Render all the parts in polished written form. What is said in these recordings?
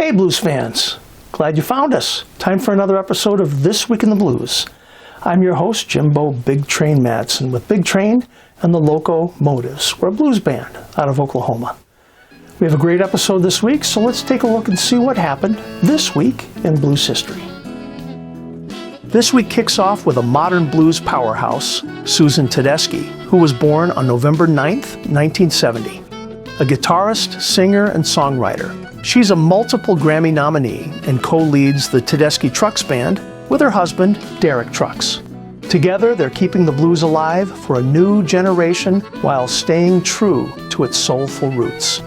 Hey blues fans, glad you found us. Time for another episode of This Week in the Blues. I'm your host, Jimbo Big Train Madsen with Big Train and the Locomotives. We're a blues band out of Oklahoma. We have a great episode this week, so let's take a look and see what happened this week in blues history. This week kicks off with a modern blues powerhouse, Susan Tedeschi, who was born on November 9th, 1970. A guitarist, singer, and songwriter. She's a multiple Grammy nominee and co-leads the Tedeschi Trucks Band with her husband, Derek Trucks. Together, they're keeping the blues alive for a new generation while staying true to its soulful roots.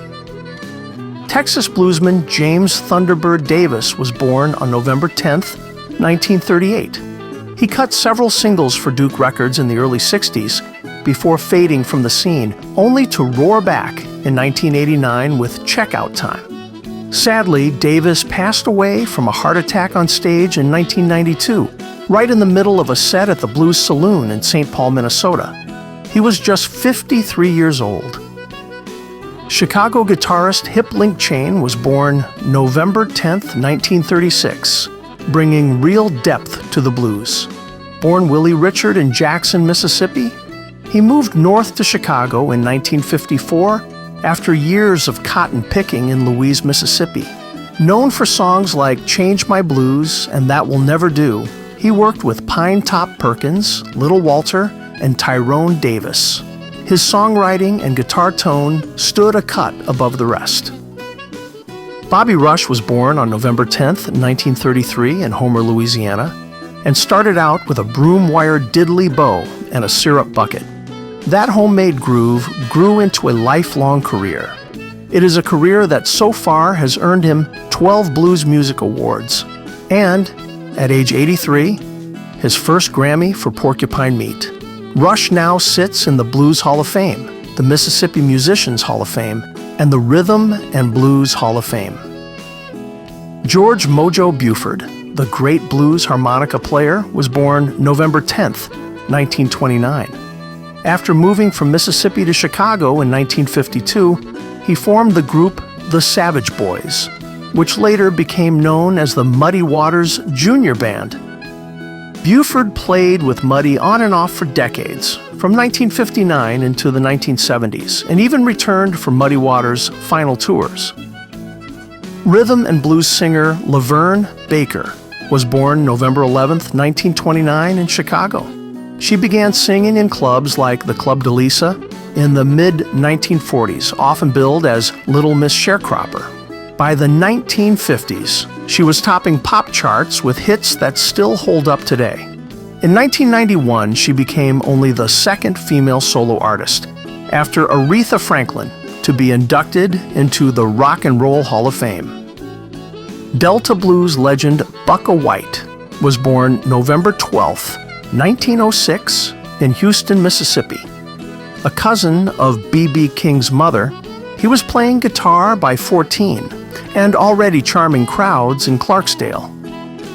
Texas bluesman James Thunderbird Davis was born on November 10th, 1938. He cut several singles for Duke Records in the early 60s before fading from the scene, only to roar back in 1989 with Checkout Time. Sadly, Davis passed away from a heart attack on stage in 1992, right in the middle of a set at the Blues Saloon in St. Paul, Minnesota. He was just 53 years old. Chicago guitarist Hip Link Chain was born November 10th, 1936, bringing real depth to the blues. Born Willie Richard in Jackson, Mississippi, he moved north to Chicago in 1954 after years of cotton picking in Louise, Mississippi. Known for songs like Change My Blues and That Will Never Do, he worked with Pine Top Perkins, Little Walter, and Tyrone Davis. His songwriting and guitar tone stood a cut above the rest. Bobby Rush was born on November 10th, 1933 in Homer, Louisiana, and started out with a broom-wire diddly bow and a syrup bucket. That homemade groove grew into a lifelong career. It is a career that so far has earned him 12 Blues Music Awards, and, at age 83, his first Grammy for Porcupine Meat. Rush now sits in the Blues Hall of Fame, the Mississippi Musicians Hall of Fame, and the Rhythm and Blues Hall of Fame. George Mojo Buford, the great blues harmonica player, was born November 10th, 1929. After moving from Mississippi to Chicago in 1952, he formed the group The Savage Boys, which later became known as the Muddy Waters Junior Band. Buford played with Muddy on and off for decades, from 1959 into the 1970s, and even returned for Muddy Waters' final tours. Rhythm and blues singer Laverne Baker was born November 11th, 1929 in Chicago. She began singing in clubs like the Club de Lisa in the mid-1940s, often billed as Little Miss Sharecropper. By the 1950s, she was topping pop charts with hits that still hold up today. In 1991, she became only the second female solo artist, after Aretha Franklin, to be inducted into the Rock and Roll Hall of Fame. Delta blues legend Bukka White was born November 12th, 1906 in Houston, Mississippi. A cousin of B.B. King's mother, he was playing guitar by 14 and already charming crowds in Clarksdale.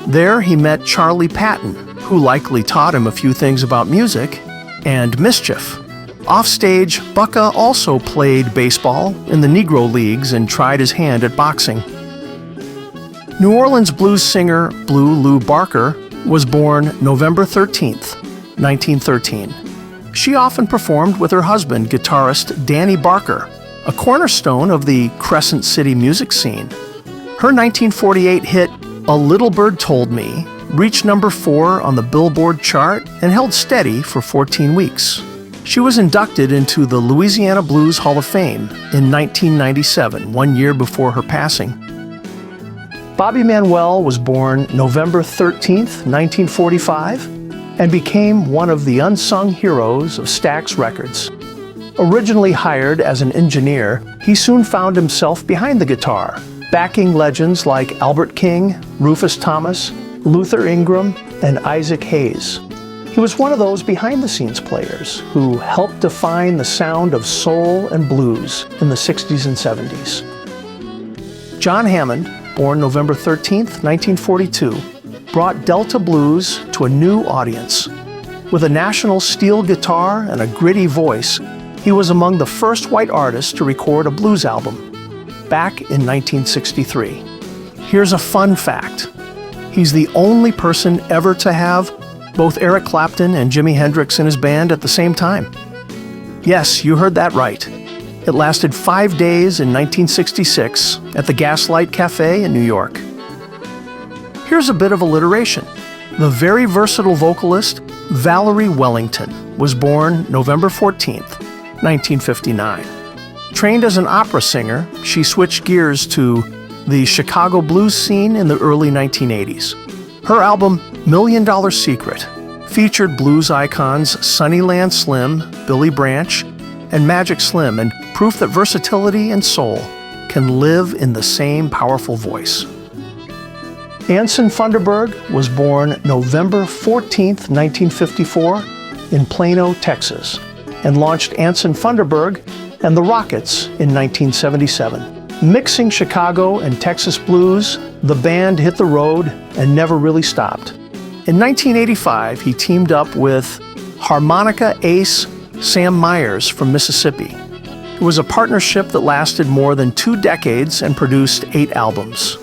There he met Charlie Patton, who likely taught him a few things about music and mischief. Offstage, Bukka also played baseball in the Negro Leagues and tried his hand at boxing. New Orleans blues singer Blue Lou Barker was born November 13th, 1913. She often performed with her husband, guitarist Danny Barker, a cornerstone of the Crescent City music scene. Her 1948 hit, A Little Bird Told Me, reached number 4 on the Billboard chart and held steady for 14 weeks. She was inducted into the Louisiana Blues Hall of Fame in 1997, 1 year before her passing. Bobby Manuel was born November 13th, 1945, and became one of the unsung heroes of Stax Records. Originally hired as an engineer, he soon found himself behind the guitar, backing legends like Albert King, Rufus Thomas, Luther Ingram, and Isaac Hayes. He was one of those behind-the-scenes players who helped define the sound of soul and blues in the 60s and 70s. John Hammond, born November 13th, 1942, brought Delta blues to a new audience. With a national steel guitar and a gritty voice, he was among the first white artists to record a blues album, back in 1963. Here's a fun fact. He's the only person ever to have both Eric Clapton and Jimi Hendrix in his band at the same time. Yes, you heard that right. It lasted 5 days in 1966 at the Gaslight Cafe in New York. Here's a bit of alliteration. The very versatile vocalist Valerie Wellington was born November 14th, 1959. Trained as an opera singer, she switched gears to the Chicago blues scene in the early 1980s. Her album, $1 Million Secret, featured blues icons Sunnyland Slim, Billy Branch, and Magic Slim, and proof that versatility and soul can live in the same powerful voice. Anson Funderburgh was born November 14, 1954, in Plano, Texas, and launched Anson Funderburgh and the Rockets in 1977. Mixing Chicago and Texas blues, the band hit the road and never really stopped. In 1985, he teamed up with harmonica ace Sam Myers from Mississippi. It was a partnership that lasted more than 2 decades and produced 8 albums.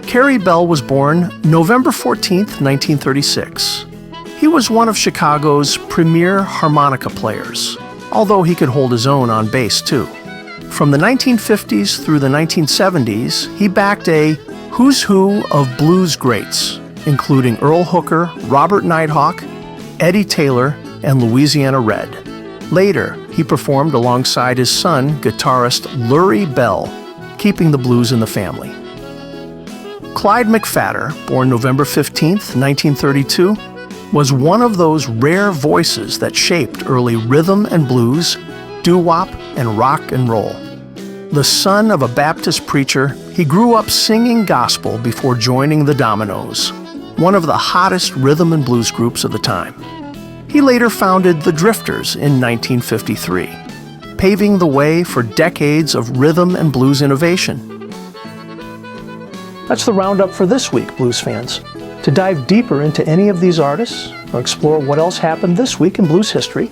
Carey Bell was born November 14, 1936. He was one of Chicago's premier harmonica players, although he could hold his own on bass too. From the 1950s through the 1970s, he backed a who's who of blues greats, including Earl Hooker, Robert Nighthawk, Eddie Taylor, and Louisiana Red. Later, he performed alongside his son, guitarist Lurie Bell, keeping the blues in the family. Clyde McPhatter, born November 15, 1932, was one of those rare voices that shaped early rhythm and blues, doo-wop, and rock and roll. The son of a Baptist preacher, he grew up singing gospel before joining the Dominoes, one of the hottest rhythm and blues groups of the time. He later founded the Drifters in 1953, paving the way for decades of rhythm and blues innovation. That's the roundup for this week, blues fans. To dive deeper into any of these artists or explore what else happened this week in blues history,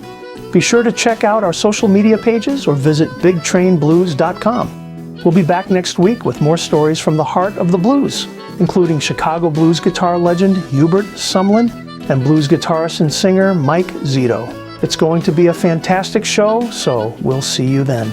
be sure to check out our social media pages or visit bigtrainblues.com. We'll be back next week with more stories from the heart of the blues, including Chicago blues guitar legend Hubert Sumlin and blues guitarist and singer Mike Zito. It's going to be a fantastic show, so we'll see you then.